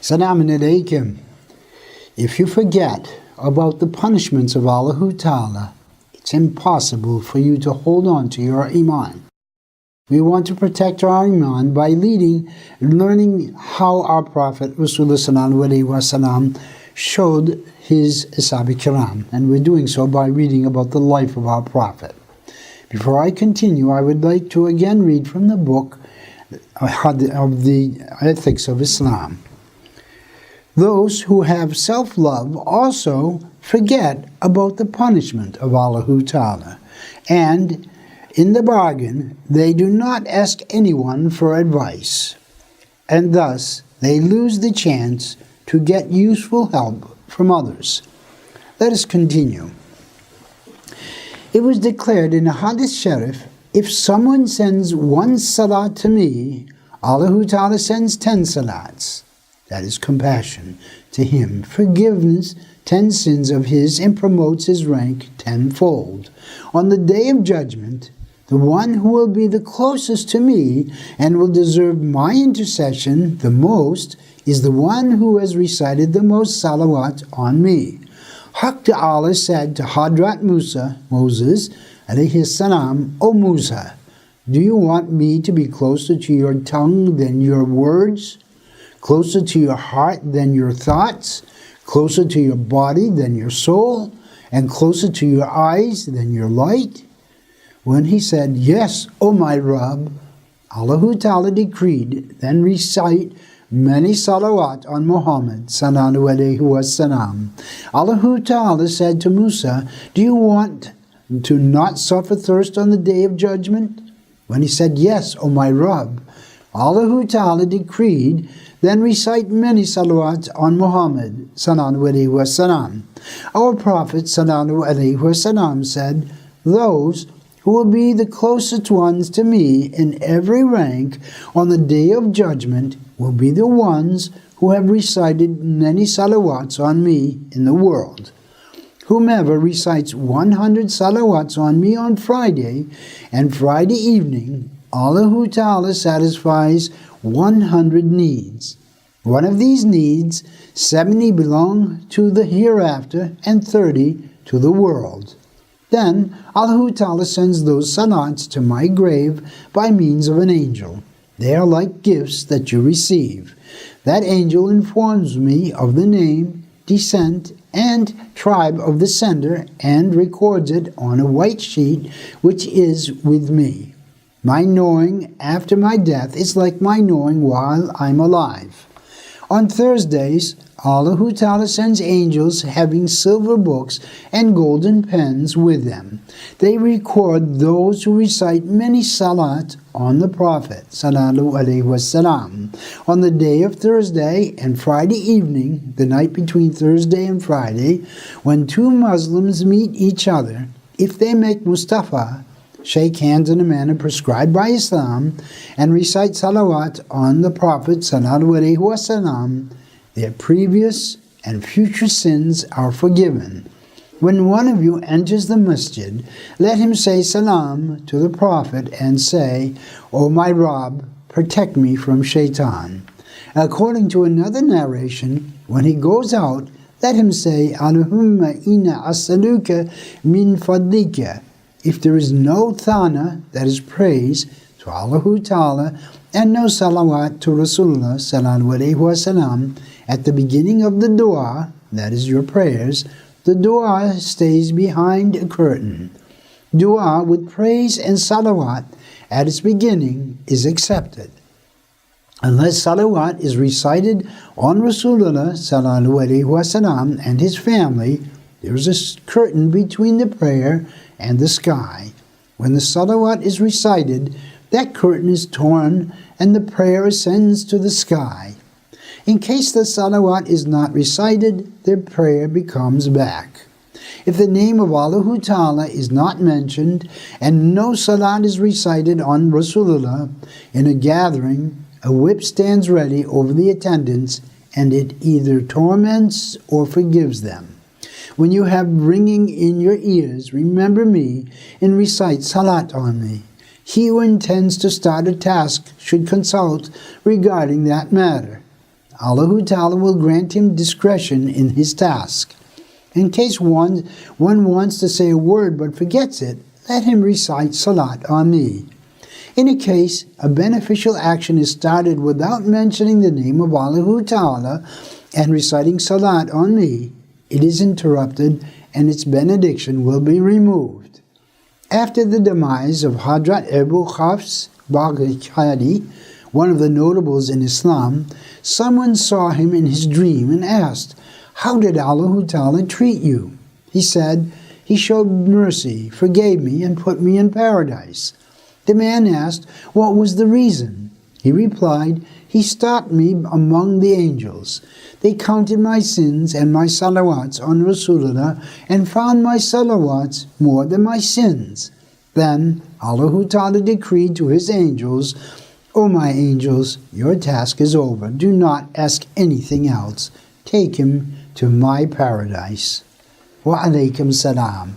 Salaam alaikum. If you forget about the punishments of Allahu Ta'ala, it's impossible for you to hold on to your Iman. We want to protect our Iman by learning how our Prophet Rasulullah showed his Ashab Kiram, and we're doing so by reading about the life of our Prophet. Before I continue, I would like to again read from the book of the Ethics of Islam. Those who have self-love also forget about the punishment of Allahu Ta'ala, and in the bargain they do not ask anyone for advice, and thus they lose the chance to get useful help from others. Let us continue. It was declared in a hadîth sherîf, if someone sends one salât to me, Allahu Ta'ala sends 10 salâts. That is compassion to him, forgiveness 10 sins of his, and promotes his rank 10-fold. On the day of judgment, the one who will be the closest to me and will deserve my intercession the most is the one who has recited the most salawat on me. Haqq Ta'ala said to Hadrat Moses, Alaihissalam, O Musa, do you want me to be closer to your tongue than your words? Closer to your heart than your thoughts, closer to your body than your soul, and closer to your eyes than your light? When he said, yes, O my Rabb, Allahu Ta'ala decreed, then recite many salawat on Muhammad sallallahu alaihi wasallam. Allahu Ta'ala said to Musa, do you want to not suffer thirst on the day of judgment? When he said, yes, O my Rabb, Allahu Ta'ala decreed, then recite many salawats on Muhammad sallallahu alaihi wasallam. Our Prophet sallallahu alaihi wasallam said, those who will be the closest ones to me in every rank on the day of judgment will be the ones who have recited many salawats on me in the world. Whomever recites 100 salawats on me on Friday and Friday evening, Allahu Ta'ala satisfies 100 needs. One of these needs, 70 belong to the hereafter and 30 to the world. Then Allahu Ta'ala sends those salats to my grave by means of an angel. They are like gifts that you receive. That angel informs me of the name, descent, and tribe of the sender and records it on a white sheet which is with me. My knowing after my death is like my knowing while I'm alive. On Thursdays, Allahu Ta'ala sends angels having silver books and golden pens with them. They record those who recite many salāt on the Prophet sallallahu alaihi wasallam. On the day of Thursday and Friday evening, the night between Thursday and Friday, when two Muslims meet each other, if they make Mustafa, shake hands in a manner prescribed by Islam, and recite salawat on the Prophet sallallahu alaihi wasallam, their previous and future sins are forgiven. When one of you enters the masjid, let him say salam to the Prophet and say, O my Rabb, protect me from shaitan. According to another narration, when he goes out, let him say, Allahumma inna as'aluka min fadlika. If there is no thana, that is praise, to Allahu Ta'ala, and no salawat to Rasulullah sallallahu alaihi wasallam, at the beginning of the dua, that is your prayers, the dua stays behind a curtain. Dua with praise and salawat at its beginning is accepted. Unless salawat is recited on Rasulullah sallallahu alaihi wasallam and his family, there is a curtain between the prayer and the sky. When the salawat is recited, that curtain is torn and the prayer ascends to the sky. In case the salawat is not recited, the prayer becomes back. If the name of Allahu Ta'ala is not mentioned and no salat is recited on Rasulullah in a gathering, a whip stands ready over the attendants and it either torments or forgives them. When you have ringing in your ears, remember me and recite salat on me. He who intends to start a task should consult regarding that matter. Allahu Ta'ala will grant him discretion in his task. In case one wants to say a word but forgets it, let him recite salât on me. In a case a beneficial action is started without mentioning the name of Allahu Ta'ala and reciting salât on me, it is interrupted and its benediction will be removed. After the demise of Hadrat Abu Hafs Baghdadi, one of the notables in Islam, someone saw him in his dream and asked, "How did Allahu Ta'ala treat you?" He said, "He showed mercy, forgave me, and put me in paradise." The man asked, "What was the reason?" He replied, "He stopped me among the angels. They counted my sins and my salawats on Rasulullah and found my salawats more than my sins. Then Allahu Ta'ala decreed to his angels, 'O my angels, your task is over. Do not ask anything else. Take him to my paradise.'" Wa alaikum salam.